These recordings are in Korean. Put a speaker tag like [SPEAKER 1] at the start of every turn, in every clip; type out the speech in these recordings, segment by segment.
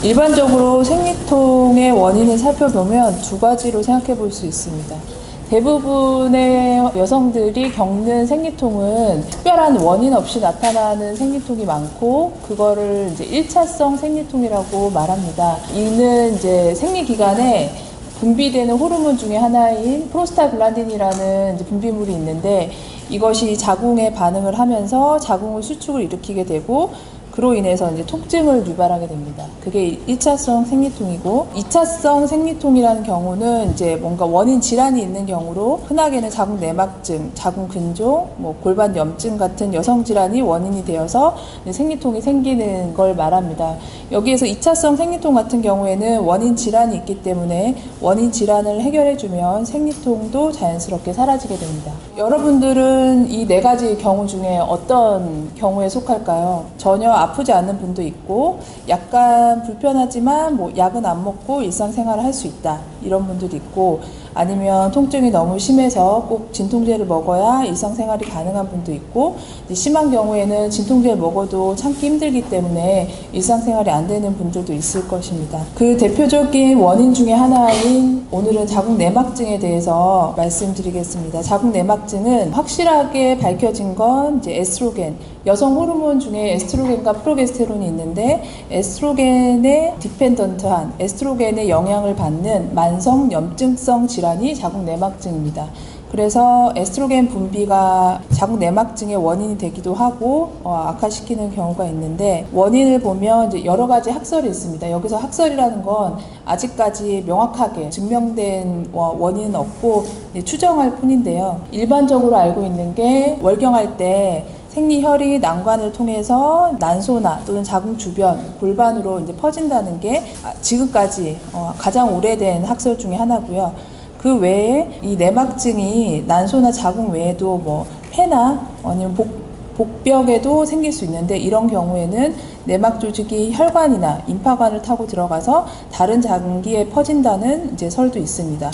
[SPEAKER 1] 일반적으로 생리통의 원인을 살펴보면 두 가지로 생각해 볼 수 있습니다. 대부분의 여성들이 겪는 생리통은 특별한 원인 없이 나타나는 생리통이 많고, 그거를 이제 1차성 생리통이라고 말합니다. 이는 이제 생리 기간에 분비되는 호르몬 중에 하나인 프로스타글란딘이라는 이제 분비물이 있는데, 이것이 자궁에 반응을 하면서 자궁의 수축을 일으키게 되고, 그로 인해서 이제 통증을 유발하게 됩니다. 그게 1차성 생리통이고, 2차성 생리통이라는 경우는 이제 뭔가 원인 질환이 있는 경우로, 흔하게는 자궁 내막증, 자궁 근종, 골반 염증 같은 여성 질환이 원인이 되어서 생리통이 생기는 걸 말합니다. 여기에서 2차성 생리통 같은 경우에는 원인 질환이 있기 때문에 원인 질환을 해결해주면 생리통도 자연스럽게 사라지게 됩니다. 여러분들은 이 네 가지 경우 중에 어떤 경우에 속할까요? 전혀 아프지 않은 분도 있고, 약간 불편하지만 약은 안 먹고 일상생활을 할 수 있다, 이런 분들이 있고, 아니면 통증이 너무 심해서 꼭 진통제를 먹어야 일상생활이 가능한 분도 있고, 심한 경우에는 진통제를 먹어도 참기 힘들기 때문에 일상생활이 안 되는 분들도 있을 것입니다. 그 대표적인 원인 중에 하나인, 오늘은 자궁 내막증에 대해서 말씀드리겠습니다. 자궁 내막증은 확실하게 밝혀진 건 이제 에스트로겐, 여성 호르몬 중에 에스트로겐과 프로게스테론이 있는데, 에스트로겐에 디펜던트한, 에스트로겐의 영향을 받는 만성 염증성 질환이 자궁 내막증입니다. 그래서 에스트로겐 분비가 자궁 내막증의 원인이 되기도 하고 악화시키는 경우가 있는데, 원인을 보면 이제 여러 가지 학설이 있습니다. 여기서 학설이라는 건 아직까지 명확하게 증명된 원인은 없고 추정할 뿐인데요. 일반적으로 알고 있는 게, 월경할 때 생리혈이 난관을 통해서 난소나 또는 자궁 주변, 골반으로 이제 퍼진다는 게 지금까지 가장 오래된 학설 중에 하나고요. 그 외에 이 내막증이 난소나 자궁 외에도 폐나 아니면 복벽에도 생길 수 있는데, 이런 경우에는 내막 조직이 혈관이나 임파관을 타고 들어가서 다른 장기에 퍼진다는 이제 설도 있습니다.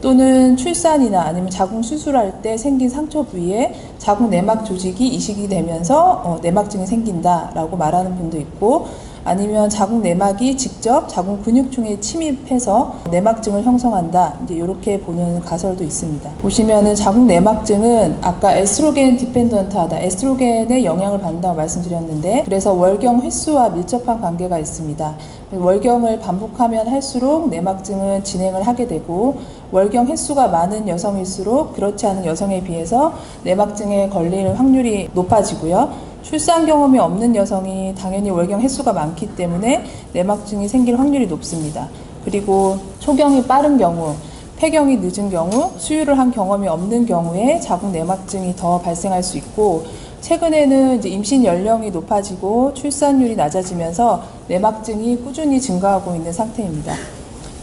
[SPEAKER 1] 또는 출산이나 아니면 자궁 수술할 때 생긴 상처 부위에 자궁 내막 조직이 이식이 되면서 내막증이 생긴다라고 말하는 분도 있고, 아니면 자궁 내막이 직접 자궁 근육층에 침입해서 내막증을 형성한다, 이제 이렇게 보는 가설도 있습니다. 보시면은 자궁 내막증은 아까 에스트로겐 디펜던트하다, 에스트로겐의 영향을 받는다고 말씀드렸는데, 그래서 월경 횟수와 밀접한 관계가 있습니다. 월경을 반복하면 할수록 내막증은 진행을 하게 되고, 월경 횟수가 많은 여성일수록 그렇지 않은 여성에 비해서 내막증에 걸릴 확률이 높아지고요. 출산 경험이 없는 여성이 당연히 월경 횟수가 많기 때문에 내막증이 생길 확률이 높습니다. 그리고 초경이 빠른 경우, 폐경이 늦은 경우, 수유를 한 경험이 없는 경우에 자궁 내막증이 더 발생할 수 있고, 최근에는 이제 임신 연령이 높아지고 출산율이 낮아지면서 내막증이 꾸준히 증가하고 있는 상태입니다.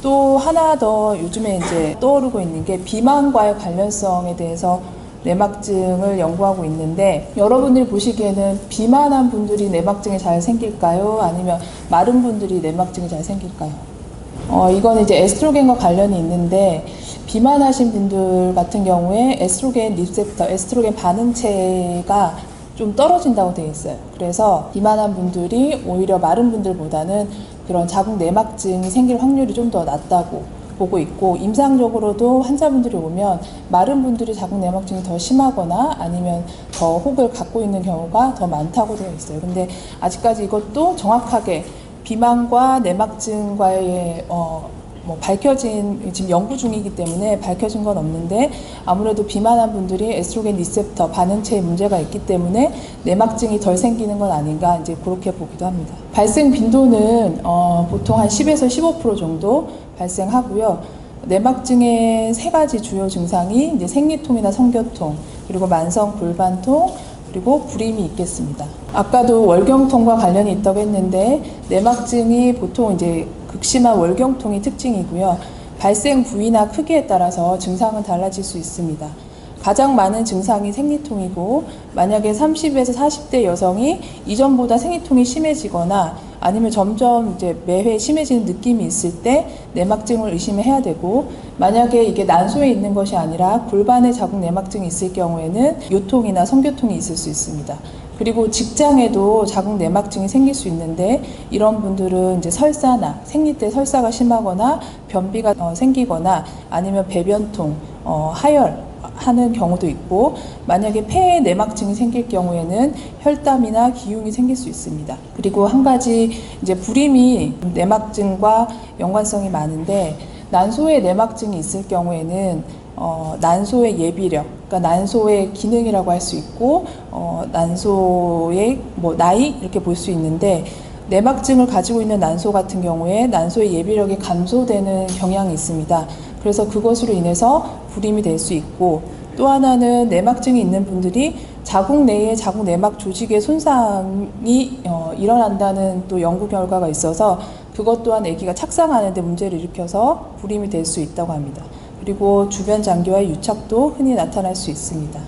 [SPEAKER 1] 또 하나 더 요즘에 이제 떠오르고 있는 게, 비만과의 관련성에 대해서 내막증을 연구하고 있는데, 여러분들이 보시기에는 비만한 분들이 내막증이 잘 생길까요? 아니면 마른 분들이 내막증이 잘 생길까요? 이건 이제 에스트로겐과 관련이 있는데, 비만하신 분들 같은 경우에 에스트로겐 리셉터, 에스트로겐 반응체가 좀 떨어진다고 되어 있어요. 그래서 비만한 분들이 오히려 마른 분들보다는 그런 자궁 내막증이 생길 확률이 좀 더 낮다고 보고 있고, 임상적으로도 환자분들이 오면 마른 분들이 자궁 내막증이 더 심하거나 아니면 더 혹을 갖고 있는 경우가 더 많다고 되어 있어요. 근데 아직까지 이것도 정확하게 비만과 내막증과의 밝혀진, 지금 연구 중이기 때문에 밝혀진 건 없는데, 아무래도 비만한 분들이 에스트로겐 리셉터 반응체에 문제가 있기 때문에 내막증이 덜 생기는 건 아닌가, 이제 그렇게 보기도 합니다. 발생 빈도는 보통 한 10에서 15% 정도 발생하고요. 내막증의 세 가지 주요 증상이 이제 생리통이나 성교통, 그리고 만성 골반통, 그리고 불임이 있겠습니다. 아까도 월경통과 관련이 있다고 했는데, 내막증이 보통 이제 극심한 월경통이 특징이고요. 발생 부위나 크기에 따라서 증상은 달라질 수 있습니다. 가장 많은 증상이 생리통이고, 만약에 30에서 40대 여성이 이전보다 생리통이 심해지거나 아니면 점점 이제 매회 심해지는 느낌이 있을 때 내막증을 의심해야 되고, 만약에 이게 난소에 있는 것이 아니라 골반에 자궁 내막증이 있을 경우에는 요통이나 성교통이 있을 수 있습니다. 그리고 직장에도 자궁 내막증이 생길 수 있는데 이런 분들은 이제 설사나 생리 때 설사가 심하거나 변비가 생기거나 아니면 배변통, 하혈하는 경우도 있고 만약에 폐에 내막증이 생길 경우에는 혈담이나 기흉이 생길 수 있습니다. 그리고 한 가지 이제 불임이 내막증과 연관성이 많은데 난소에 내막증이 있을 경우에는 난소의 예비력, 그러니까 난소의 기능이라고 할 수 있고 난소의 나이 이렇게 볼 수 있는데 내막증을 가지고 있는 난소 같은 경우에 난소의 예비력이 감소되는 경향이 있습니다. 그래서 그것으로 인해서 불임이 될 수 있고 또 하나는 내막증이 있는 분들이 자궁 내에 자궁 내막 조직의 손상이 일어난다는 또 연구 결과가 있어서 그것 또한 아기가 착상하는 데 문제를 일으켜서 불임이 될 수 있다고 합니다. 그리고 주변 장기와의 유착도 흔히 나타날 수 있습니다.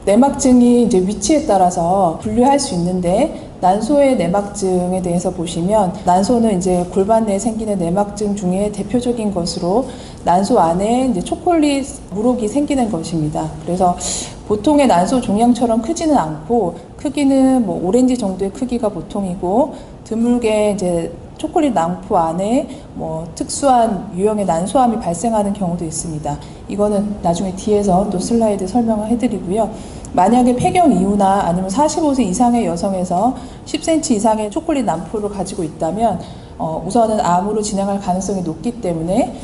[SPEAKER 1] 내막증이 이제 위치에 따라서 분류할 수 있는데 난소의 내막증에 대해서 보시면 난소는 이제 골반 내에 생기는 내막증 중에 대표적인 것으로 난소 안에 이제 초콜릿 물혹이 생기는 것입니다. 그래서 보통의 난소 종양처럼 크지는 않고 크기는 오렌지 정도의 크기가 보통이고 드물게 이제 초콜릿 낭프 안에 특수한 유형의 난소암이 발생하는 경우도 있습니다. 이거는 나중에 뒤에서 또 슬라이드 설명을 해드리고요. 만약에 폐경 이후나 아니면 45세 이상의 여성에서 10cm 이상의 초콜릿 난프를 가지고 있다면 우선은 암으로 진행할 가능성이 높기 때문에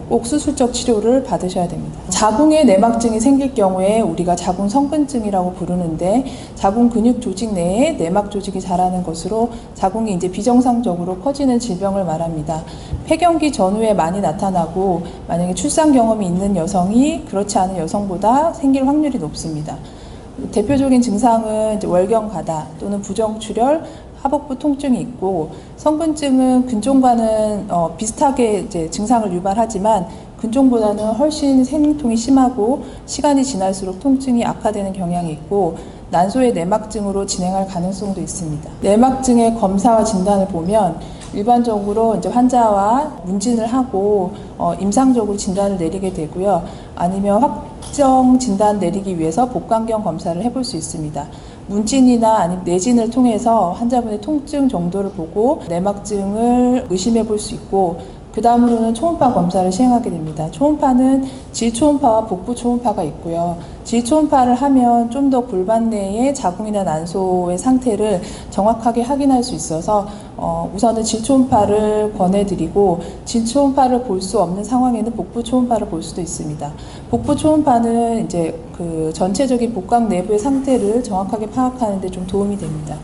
[SPEAKER 1] 꼭 수술적 치료를 받으셔야 됩니다. 자궁에 내막증이 생길 경우에 우리가 자궁 성근증이라고 부르는데 자궁 근육 조직 내에 내막 조직이 자라는 것으로 자궁이 이제 비정상적으로 커지는 질병을 말합니다. 폐경기 전후에 많이 나타나고 만약에 출산 경험이 있는 여성이 그렇지 않은 여성보다 생길 확률이 높습니다. 대표적인 증상은 이제 월경 가다 또는 부정출혈, 하복부 통증이 있고 성근증은 근종과는 비슷하게 이제 증상을 유발하지만 근종보다는 훨씬 생통이 심하고 시간이 지날수록 통증이 악화되는 경향이 있고 난소의 내막증으로 진행할 가능성도 있습니다. 내막증의 검사와 진단을 보면 일반적으로 이제 환자와 문진을 하고 임상적으로 진단을 내리게 되고요. 아니면 확정 진단 내리기 위해서 복강경 검사를 해볼 수 있습니다. 문진이나 아니면 내진을 통해서 환자분의 통증 정도를 보고 내막증을 의심해 볼 수 있고 그 다음으로는 초음파 검사를 시행하게 됩니다. 초음파는 질초음파와 복부초음파가 있고요. 질초음파를 하면 좀 더 골반 내의 자궁이나 난소의 상태를 정확하게 확인할 수 있어서 우선은 질초음파를 권해드리고 질초음파를 볼 수 없는 상황에는 복부초음파를 볼 수도 있습니다. 복부초음파는 이제 그 전체적인 복강 내부의 상태를 정확하게 파악하는 데 좀 도움이 됩니다.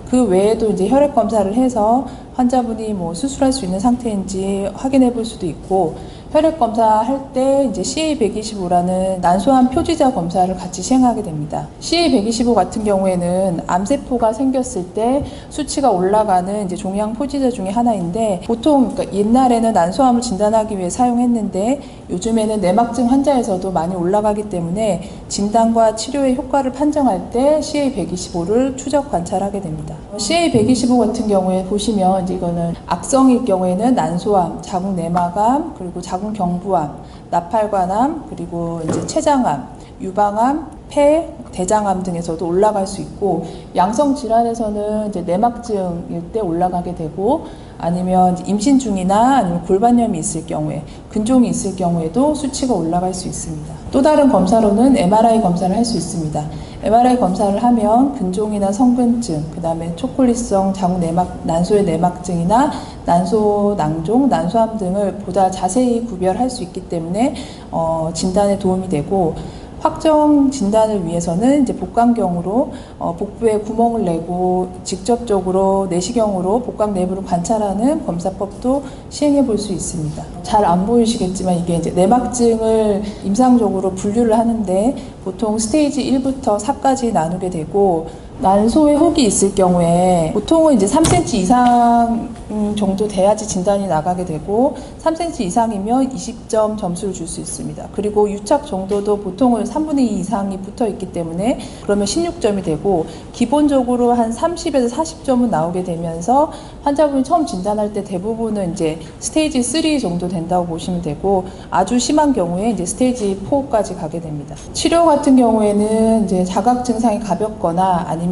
[SPEAKER 1] 그 외에도 이제 혈액 검사를 해서 환자분이 수술할 수 있는 상태인지 확인해 볼 수도 있고 혈액 검사할 때 이제 CA125라는 난소암 표지자 검사를 같이 시행하게 됩니다. CA125 같은 경우에는 암세포가 생겼을 때 수치가 올라가는 이제 종양 표지자 중에 하나인데 보통 그러니까 옛날에는 난소암을 진단하기 위해 사용했는데 요즘에는 내막증 환자에서도 많이 올라가기 때문에 진단과 치료의 효과를 판정할 때 CA125를 추적 관찰하게 됩니다. CA125 같은 경우에 보시면 이제 이거는 악성일 경우에는 난소암, 자궁 내막암, 그리고 자궁 경부암, 나팔관암, 그리고 이제 췌장암, 유방암, 폐, 대장암 등에서도 올라갈 수 있고 양성 질환에서는 이제 내막증일 때 올라가게 되고 아니면 임신 중이나 아니면 골반염이 있을 경우에 근종이 있을 경우에도 수치가 올라갈 수 있습니다. 또 다른 검사로는 MRI 검사를 할 수 있습니다. MRI 검사를 하면 근종이나 성근증, 그 다음에 초콜릿성 자궁 내막, 난소의 내막증이나 난소 낭종, 난소암 등을 보다 자세히 구별할 수 있기 때문에 진단에 도움이 되고 확정 진단을 위해서는 이제 복강경으로 복부에 구멍을 내고 직접적으로 내시경으로 복강 내부를 관찰하는 검사법도 시행해 볼 수 있습니다. 잘 안 보이시겠지만 이게 이제 내막증을 임상적으로 분류를 하는데 보통 스테이지 1부터 4까지 나누게 되고 난소에 혹이 있을 경우에 보통은 이제 3cm 이상 정도 돼야지 진단이 나가게 되고 3cm 이상이면 20점 점수를 줄 수 있습니다. 그리고 유착 정도도 보통은 3분의 2 이상이 붙어 있기 때문에 그러면 16점이 되고 기본적으로 한 30에서 40점은 나오게 되면서 환자분이 처음 진단할 때 대부분은 이제 스테이지 3 정도 된다고 보시면 되고 아주 심한 경우에 이제 스테이지 4까지 가게 됩니다. 치료 같은 경우에는 이제 자각 증상이 가볍거나 아니면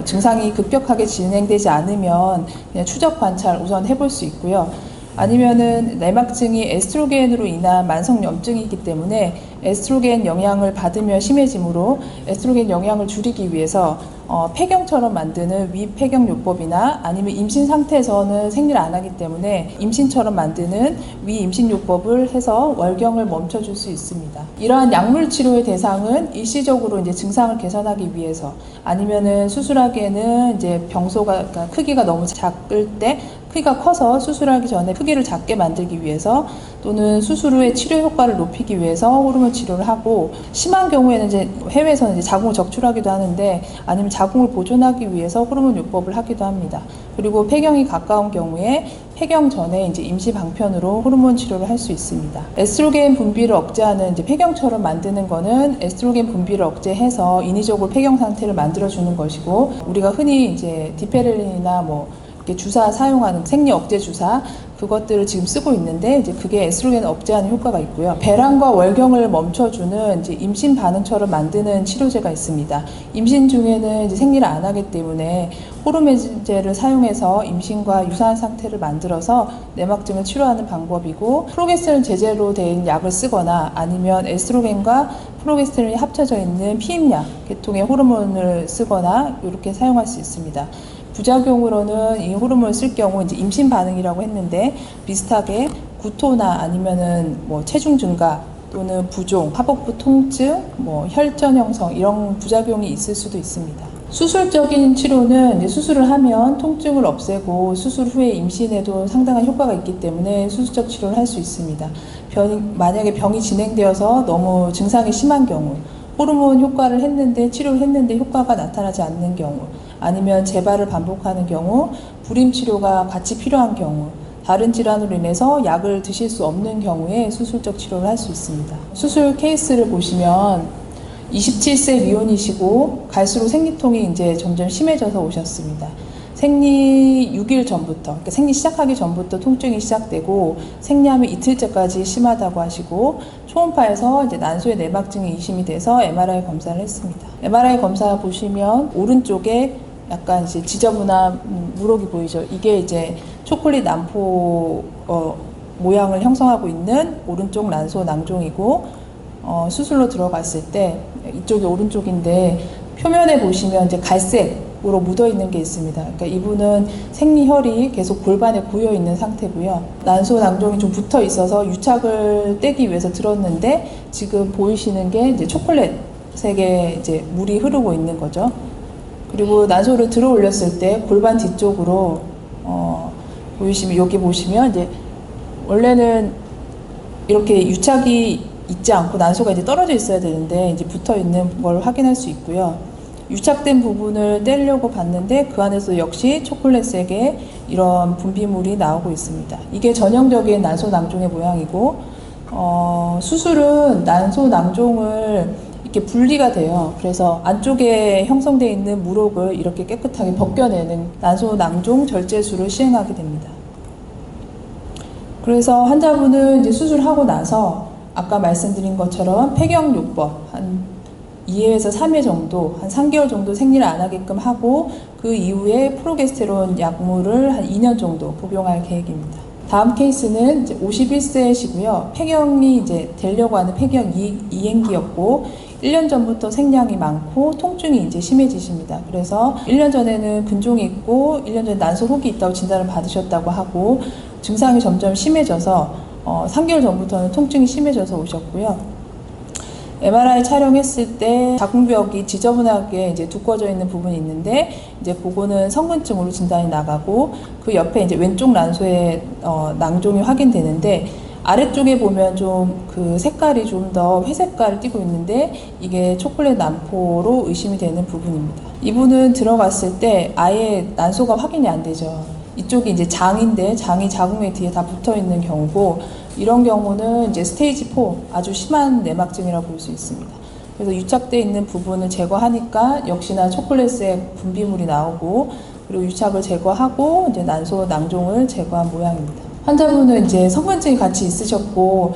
[SPEAKER 1] 증상이 급격하게 진행되지 않으면 그냥 추적 관찰 우선 해볼 수 있고요. 아니면은 내막증이 에스트로겐으로 인한 만성염증이기 때문에 에스트로겐 영향을 받으며 심해지므로 에스트로겐 영향을 줄이기 위해서 폐경처럼 만드는 위폐경요법이나 아니면 임신 상태에서는 생리를 안 하기 때문에 임신처럼 만드는 위임신요법을 해서 월경을 멈춰줄 수 있습니다. 이러한 약물 치료의 대상은 일시적으로 이제 증상을 개선하기 위해서 아니면은 수술하기에는 이제 병소가 그러니까 크기가 너무 작을 때 크기가 커서 수술하기 전에 크기를 작게 만들기 위해서 또는 수술 후에 치료 효과를 높이기 위해서 호르몬 치료를 하고 심한 경우에는 이제 해외에서는 이제 자궁을 적출하기도 하는데 아니면 자궁을 보존하기 위해서 호르몬 요법을 하기도 합니다. 그리고 폐경이 가까운 경우에 폐경 전에 이제 임시 방편으로 호르몬 치료를 할 수 있습니다. 에스트로겐 분비를 억제하는 이제 폐경처럼 만드는 거는 에스트로겐 분비를 억제해서 인위적으로 폐경 상태를 만들어주는 것이고 우리가 흔히 이제 디페렐린이나 주사 사용하는 생리 억제 주사 그것들을 지금 쓰고 있는데 이제 그게 에스트로겐을 억제하는 효과가 있고요. 배란과 월경을 멈춰주는 이제 임신 반응처럼 만드는 치료제가 있습니다. 임신 중에는 이제 생리를 안 하기 때문에 호르몬제를 사용해서 임신과 유사한 상태를 만들어서 내막증을 치료하는 방법이고 프로게스테론 제제로 된 약을 쓰거나 아니면 에스트로겐과 프로게스테론이 합쳐져 있는 피임약 계통의 호르몬을 쓰거나 이렇게 사용할 수 있습니다. 부작용으로는 이 호르몬을 쓸 경우 이제 임신 반응이라고 했는데 비슷하게 구토나 아니면은 체중 증가 또는 부종, 하복부 통증, 혈전 형성 이런 부작용이 있을 수도 있습니다. 수술적인 치료는 이제 수술을 하면 통증을 없애고 수술 후에 임신에도 상당한 효과가 있기 때문에 수술적 치료를 할 수 있습니다. 만약에 병이 진행되어서 너무 증상이 심한 경우 호르몬 효과를 했는데 치료를 했는데 효과가 나타나지 않는 경우 아니면 재발을 반복하는 경우 불임 치료가 같이 필요한 경우 다른 질환으로 인해서 약을 드실 수 없는 경우에 수술적 치료를 할 수 있습니다. 수술 케이스를 보시면 27세 미혼이시고 갈수록 생리통이 이제 점점 심해져서 오셨습니다. 생리 6일 전부터, 그러니까 생리 시작하기 전부터 통증이 시작되고 생리하면 이틀째까지 심하다고 하시고 초음파에서 이제 난소의 내막증이 의심이 돼서 MRI 검사를 했습니다. MRI 검사 보시면 오른쪽에 약간 이제 지저분한 물혹이 보이죠. 이게 이제 초콜릿 난포 모양을 형성하고 있는 오른쪽 난소 낭종이고 수술로 들어갔을 때 이쪽이 오른쪽인데 표면에 보시면 이제 갈색으로 묻어 있는 게 있습니다. 그러니까 이분은 생리혈이 계속 골반에 고여 있는 상태고요. 난소 낭종이 좀 붙어 있어서 유착을 떼기 위해서 들었는데 지금 보이시는 게 이제 초콜릿색의 이제 물이 흐르고 있는 거죠. 그리고 난소를 들어 올렸을 때 골반 뒤쪽으로 보이시면 여기 보시면 이제 원래는 이렇게 유착이 있지 않고 난소가 이제 떨어져 있어야 되는데 이제 붙어 있는 걸 확인할 수 있고요. 유착된 부분을 떼려고 봤는데 그 안에서 역시 초콜릿색의 이런 분비물이 나오고 있습니다. 이게 전형적인 난소 낭종의 모양이고 수술은 난소 낭종을 이렇게 분리가 돼요. 그래서 안쪽에 형성되어 있는 물혹을 이렇게 깨끗하게 벗겨내는 난소 낭종 절제술을 시행하게 됩니다. 그래서 환자분은 이제 수술하고 나서 아까 말씀드린 것처럼 폐경요법 한 2회에서 3회 정도, 한 3개월 정도 생리를 안 하게끔 하고 그 이후에 프로게스테론 약물을 한 2년 정도 복용할 계획입니다. 다음 케이스는 이제 51세시고요. 폐경이 이제 되려고 하는 폐경 이행기였고 1년 전부터 생량이 많고 통증이 이제 심해지십니다. 그래서 1년 전에는 근종이 있고 1년 전에 난소 혹이 있다고 진단을 받으셨다고 하고 증상이 점점 심해져서 3개월 전부터는 통증이 심해져서 오셨고요. MRI 촬영했을 때 자궁벽이 지저분하게 이제 두꺼워져 있는 부분이 있는데 이제 그거는 성근증으로 진단이 나가고 그 옆에 이제 왼쪽 난소에 낭종이 확인되는데 아래쪽에 보면 좀 그 색깔이 좀 더 회색깔을 띠고 있는데 이게 초콜릿 난포로 의심이 되는 부분입니다. 이분은 들어갔을 때 아예 난소가 확인이 안 되죠. 이쪽이 이제 장인데 장이 자궁에 뒤에 다 붙어 있는 경우고 이런 경우는 이제 스테이지 4 아주 심한 내막증이라고 볼 수 있습니다. 그래서 유착되어 있는 부분을 제거하니까 역시나 초콜릿색 분비물이 나오고 그리고 유착을 제거하고 이제 난소 낭종을 제거한 모양입니다. 환자분은 이제 성근증이 같이 있으셨고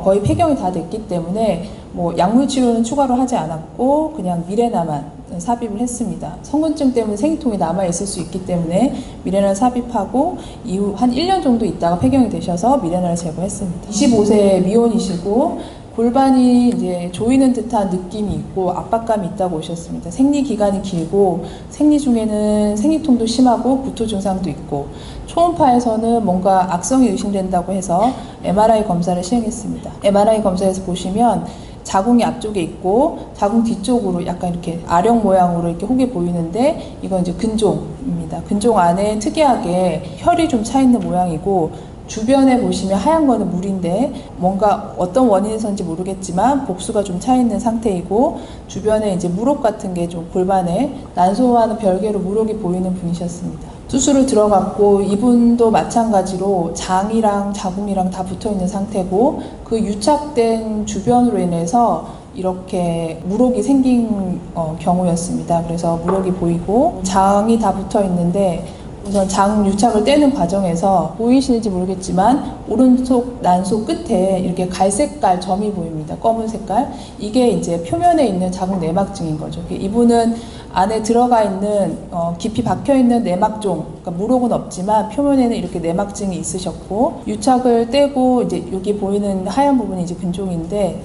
[SPEAKER 1] 거의 폐경이 다 됐기 때문에 약물 치료는 추가로 하지 않았고 그냥 미레나만 삽입을 했습니다. 성근증 때문에 생리통이 남아있을 수 있기 때문에 미네랄 삽입하고 이후 한 1년 정도 있다가 폐경이 되셔서 미네랄을 제거했습니다. 25세 미혼이시고 골반이 이제 조이는 듯한 느낌이 있고 압박감이 있다고 오셨습니다. 생리 기간이 길고 생리 중에는 생리통도 심하고 구토 증상도 있고 초음파에서는 뭔가 악성이 의심된다고 해서 MRI 검사를 시행했습니다. MRI 검사에서 보시면 자궁이 앞쪽에 있고 자궁 뒤쪽으로 약간 이렇게 아령 모양으로 이렇게 혹이 보이는데 이건 이제 근종입니다. 근종 안에 특이하게 혈이 좀 차 있는 모양이고 주변에 보시면 하얀 거는 물인데 뭔가 어떤 원인에서인지 모르겠지만 복수가 좀 차 있는 상태이고 주변에 이제 물혹 같은 게 좀 골반에 난소와는 별개로 물혹이 보이는 분이셨습니다. 수술을 들어갔고 이분도 마찬가지로 장이랑 자궁이랑 다 붙어 있는 상태고 그 유착된 주변으로 인해서 이렇게 물혹이 생긴 경우였습니다. 그래서 물혹이 보이고 장이 다 붙어 있는데 우선 장 유착을 떼는 과정에서 보이시는지 모르겠지만 오른쪽 난소 끝에 이렇게 갈색깔 점이 보입니다. 검은 색깔. 이게 이제 표면에 있는 자궁 내막증인 거죠. 이분은 안에 들어가 있는 깊이 박혀 있는 내막종, 그러니까 물혹은 없지만 표면에는 이렇게 내막증이 있으셨고 유착을 떼고 이제 여기 보이는 하얀 부분이 이제 근종인데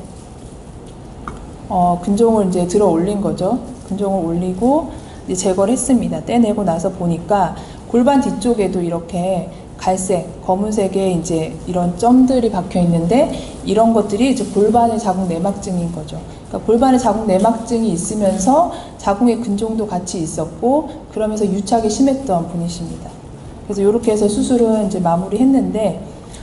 [SPEAKER 1] 근종을 이제 들어 올린 거죠. 근종을 올리고 이제 제거를 했습니다. 떼내고 나서 보니까 골반 뒤쪽에도 이렇게 갈색, 검은색의 이제 이런 점들이 박혀 있는데 이런 것들이 이제 골반의 자궁 내막증인 거죠. 그러니까 골반의 자궁 내막증이 있으면서 자궁의 근종도 같이 있었고 그러면서 유착이 심했던 분이십니다. 그래서 이렇게 해서 수술은 이제 마무리했는데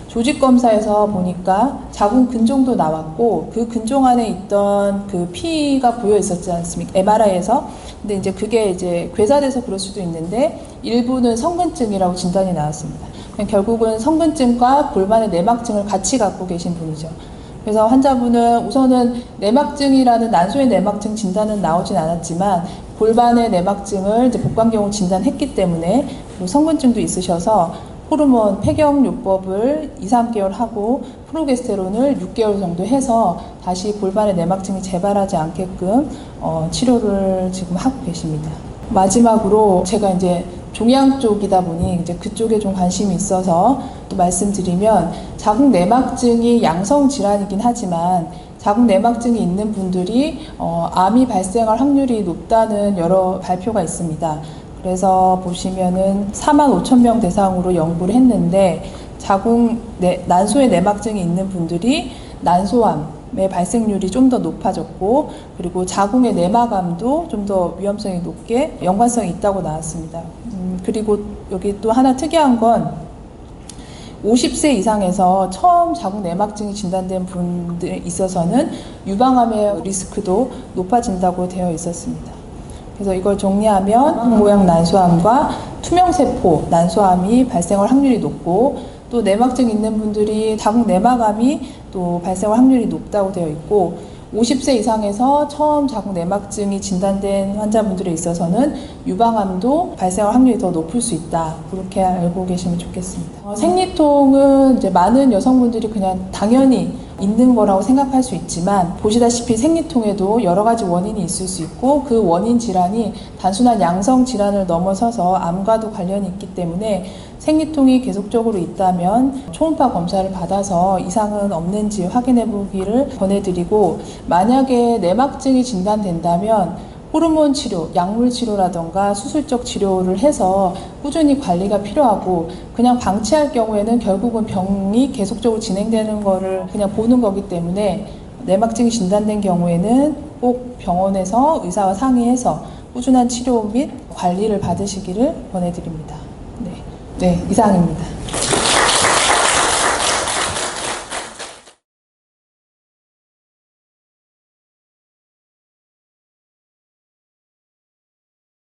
[SPEAKER 1] 조직 검사에서 보니까 자궁 근종도 나왔고 그 근종 안에 있던 그 피가 보여 있었지 않습니까? MRI에서. 근데 이제 그게 이제 괴사돼서 그럴 수도 있는데 일부는 성근증이라고 진단이 나왔습니다. 결국은 성근증과 골반의 내막증을 같이 갖고 계신 분이죠. 그래서 환자분은 우선은 내막증이라는 난소의 내막증 진단은 나오진 않았지만 골반의 내막증을 이제 복강경으로 진단했기 때문에 그리고 성근증도 있으셔서 호르몬 폐경요법을 2-3개월 하고 프로게스테론을 6개월 정도 해서 다시 골반의 내막증이 재발하지 않게끔 치료를 지금 하고 계십니다. 마지막으로 제가 이제 종양 쪽이다 보니 이제 그쪽에 좀 관심이 있어서 또 말씀드리면 자궁 내막증이 양성 질환이긴 하지만 자궁 내막증이 있는 분들이 암이 발생할 확률이 높다는 여러 발표가 있습니다. 그래서 보시면은 45,000명 대상으로 연구를 했는데 난소에 내막증이 있는 분들이 난소암의 발생률이 좀 더 높아졌고 그리고 자궁의 내막암도 좀 더 위험성이 높게 연관성이 있다고 나왔습니다. 그리고 여기 또 하나 특이한 건 50세 이상에서 처음 자궁 내막증이 진단된 분들에 있어서는 유방암의 리스크도 높아진다고 되어 있었습니다. 그래서 이걸 정리하면 모양 난소암과 투명세포 난소암이 발생할 확률이 높고 또 내막증 있는 분들이 자궁 내막암이 또 발생할 확률이 높다고 되어 있고 50세 이상에서 처음 자궁 내막증이 진단된 환자분들에 있어서는 유방암도 발생할 확률이 더 높을 수 있다. 그렇게 알고 계시면 좋겠습니다. 생리통은 이제 많은 여성분들이 그냥 당연히 있는 거라고 생각할 수 있지만 보시다시피 생리통에도 여러 가지 원인이 있을 수 있고 그 원인 질환이 단순한 양성 질환을 넘어서서 암과도 관련이 있기 때문에 생리통이 계속적으로 있다면 초음파 검사를 받아서 이상은 없는지 확인해 보기를 권해드리고 만약에 내막증이 진단된다면 호르몬 치료, 약물 치료라던가 수술적 치료를 해서 꾸준히 관리가 필요하고 그냥 방치할 경우에는 결국은 병이 계속적으로 진행되는 거를 그냥 보는 거기 때문에 내막증이 진단된 경우에는 꼭 병원에서 의사와 상의해서 꾸준한 치료 및 관리를 받으시기를 권해드립니다. 네, 이상입니다.